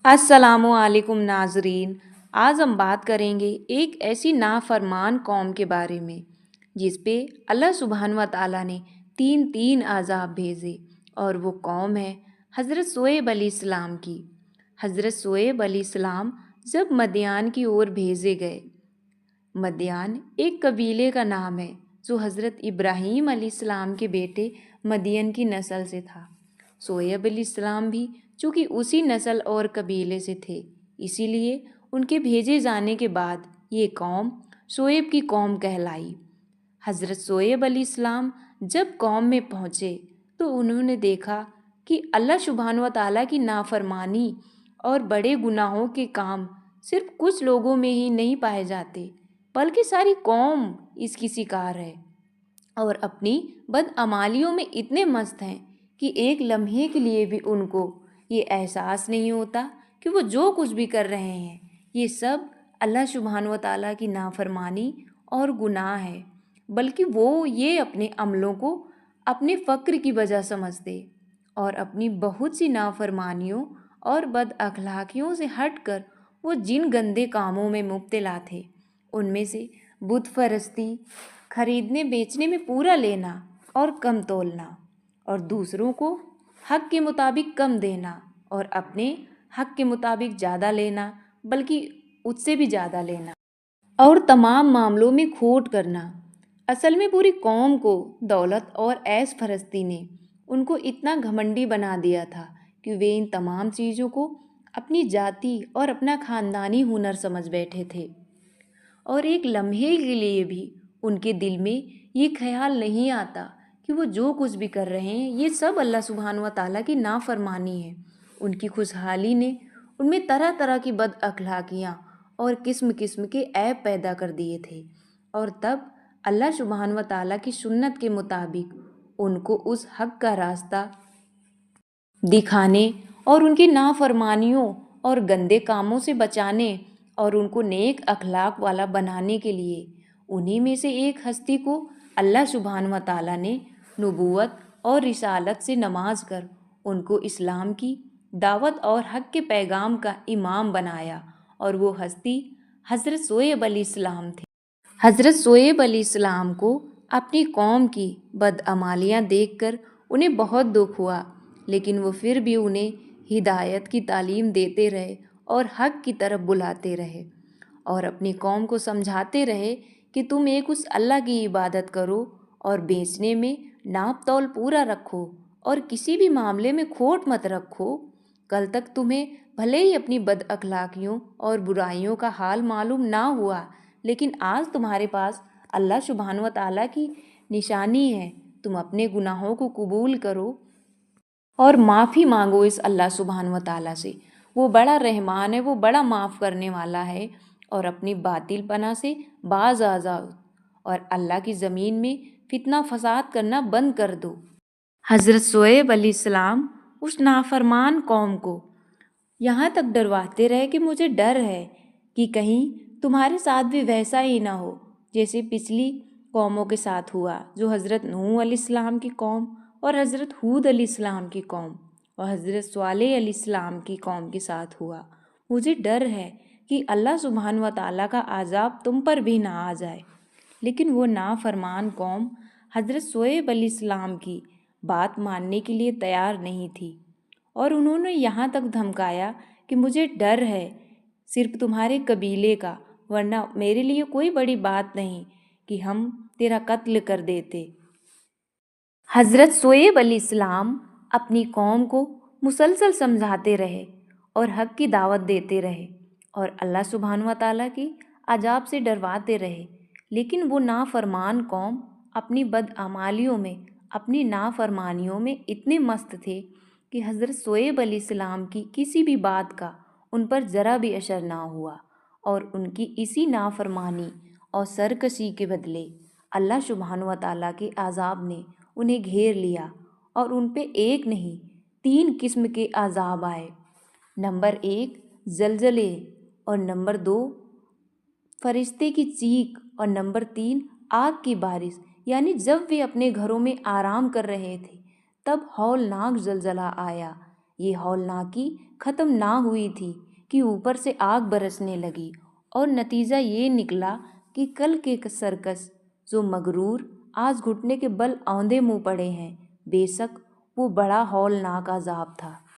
अस्सलामु अलैकुम नाजरीन। आज हम बात करेंगे एक ऐसी नाफरमान कौम के बारे में जिस पे अल्लाह सुब्हान व ताला ने तीन तीन आज़ाब भेजे, और वो कौम है हज़रत शुएब अलैहिस्सलाम की। हज़रत शुएब अलैहिस्सलाम जब मदियान की ओर भेजे गए, मदियान एक कबीले का नाम है जो हज़रत इब्राहीम अलैहिस्सलाम के बेटे मदियन की नस्ल से था। शोएब अलैहिस्सलाम भी चूँकि उसी नस्ल और कबीले से थे, इसीलिए उनके भेजे जाने के बाद ये कौम शोएब की कौम कहलाई। हज़रत शोएब अलैहिस्सलाम जब कौम में पहुँचे तो उन्होंने देखा कि अल्लाह सुब्हान व ताला की नाफरमानी और बड़े गुनाहों के काम सिर्फ कुछ लोगों में ही नहीं पाए जाते, बल्कि सारी कौम इसकी शिकार है और अपनी बदअमालियों में इतने मस्त हैं कि एक लम्हे के लिए भी उनको ये एहसास नहीं होता कि वो जो कुछ भी कर रहे हैं ये सब अल्लाह सुब्हान व ताला की नाफरमानी और गुनाह है, बल्कि वो ये अपने अमलों को अपने फ़क्र की वजह समझते और अपनी बहुत सी नाफरमानियों और बद अखलाकियों से हटकर वो जिन गंदे कामों में मुब्तला थे उनमें से बुत परस्ती, खरीदने बेचने में पूरा लेना और कम तोलना, और दूसरों को हक के मुताबिक कम देना और अपने हक के मुताबिक ज़्यादा लेना, बल्कि उससे भी ज़्यादा लेना, और तमाम मामलों में खोट करना। असल में पूरी कौम को दौलत और ऐश फरस्ती ने उनको इतना घमंडी बना दिया था कि वे इन तमाम चीज़ों को अपनी जाति और अपना ख़ानदानी हुनर समझ बैठे थे, और एक लम्हे के लिए भी उनके दिल में ये ख्याल नहीं आता कि वो जो कुछ भी कर रहे हैं ये सब अल्लाह सुब्हान व ताला की नाफरमानी है। उनकी खुशहाली ने उनमें तरह तरह की बद अखलाकियाँ और किस्म किस्म के ऐब पैदा कर दिए थे, और तब अल्लाह सुब्हान व ताला की सुन्नत के मुताबिक उनको उस हक का रास्ता दिखाने और उनकी नाफरमानियों और गंदे कामों से बचाने और उनको नेक अखलाक वाला बनाने के लिए उन्हीं में से एक हस्ती को अल्लाह सुब्हान व ताला ने नबूवत और रिसालत से नमाज कर उनको इस्लाम की दावत और हक के पैगाम का इमाम बनाया, और वो हस्ती हज़रत शोएब अलैहिस्सलाम थे। हज़रत शोएब अलैहिस्सलाम को अपनी कौम की बदअमालियाँ देखकर उन्हें बहुत दुख हुआ, लेकिन वो फिर भी उन्हें हिदायत की तालीम देते रहे और हक की तरफ बुलाते रहे और अपनी कौम को समझाते रहे कि तुम एक उस अल्लाह की इबादत करो और बेचने में नाप तौल पूरा रखो और किसी भी मामले में खोट मत रखो। कल तक तुम्हें भले ही अपनी बद अखलाकियों और बुराइयों का हाल मालूम ना हुआ, लेकिन आज तुम्हारे पास अल्लाह सुब्हान व ताला की निशानी है। तुम अपने गुनाहों को कबूल करो और माफ़ी मांगो इस अल्लाह सुब्हान व ताला से। वो बड़ा रहमान है, वो बड़ा माफ़ करने वाला है, और अपनी बातिल पना से बाज आ जाओ और अल्लाह की ज़मीन में फितना फसाद करना बंद कर दो। हज़रत शोएब अलैहिस्सलाम उस नाफरमान कौम को यहाँ तक डरवाते रहे कि मुझे डर है कि कहीं तुम्हारे साथ भी वैसा ही ना हो जैसे पिछली कौमों के साथ हुआ, जो हज़रत नूह अलैहिस्सलाम की कौम और हज़रत हूद अलैहिस्सलाम की कौम और हज़रत स्वालेह अलैहिस्सलाम की कौम के साथ हुआ। मुझे डर है कि अल्लाह सुब्हान व ताला का आज़ाब तुम पर भी ना आ जाए। लेकिन वो नाफरमान कौम हज़रत शोएब अलैहिस्सलाम की बात मानने के लिए तैयार नहीं थी, और उन्होंने यहाँ तक धमकाया कि मुझे डर है सिर्फ तुम्हारे कबीले का, वरना मेरे लिए कोई बड़ी बात नहीं कि हम तेरा कत्ल कर देते। हज़रत शोएब अलैहिस्सलाम अपनी कौम को मुसलसल समझाते रहे और हक की दावत देते रहे और अल्लाह सुब्हान व ताला की अजाब से डरवाते रहे, लेकिन वो नाफरमान कौम अपनी बदअमालियों में, अपनी नाफरमानियों में इतने मस्त थे कि हज़रत शोएब अलैहिस्सलाम की किसी भी बात का उन पर ज़रा भी असर ना हुआ, और उनकी इसी नाफरमानी और सरकशी के बदले अल्लाह सुब्हान व ताला के अज़ाब ने उन्हें घेर लिया और उन पे एक नहीं 3 किस्म के अज़ाब आए। नंबर 1 जलजले, और नंबर 2 फरिश्ते की चीख, और नंबर 3 आग की बारिश। यानी जब वे अपने घरों में आराम कर रहे थे तब हौलनाक जलजला आया, یہ ہولناکی ختم نہ ہوئی تھی کہ اوپر سے آگ برسنے لگی، اور نتیجہ یہ نکلا کہ کل کے سرکس جو مغرور آج گھٹنے کے بل اوندے منہ پڑے ہیں، بے شک وہ بڑا ہولناک عذاب تھا۔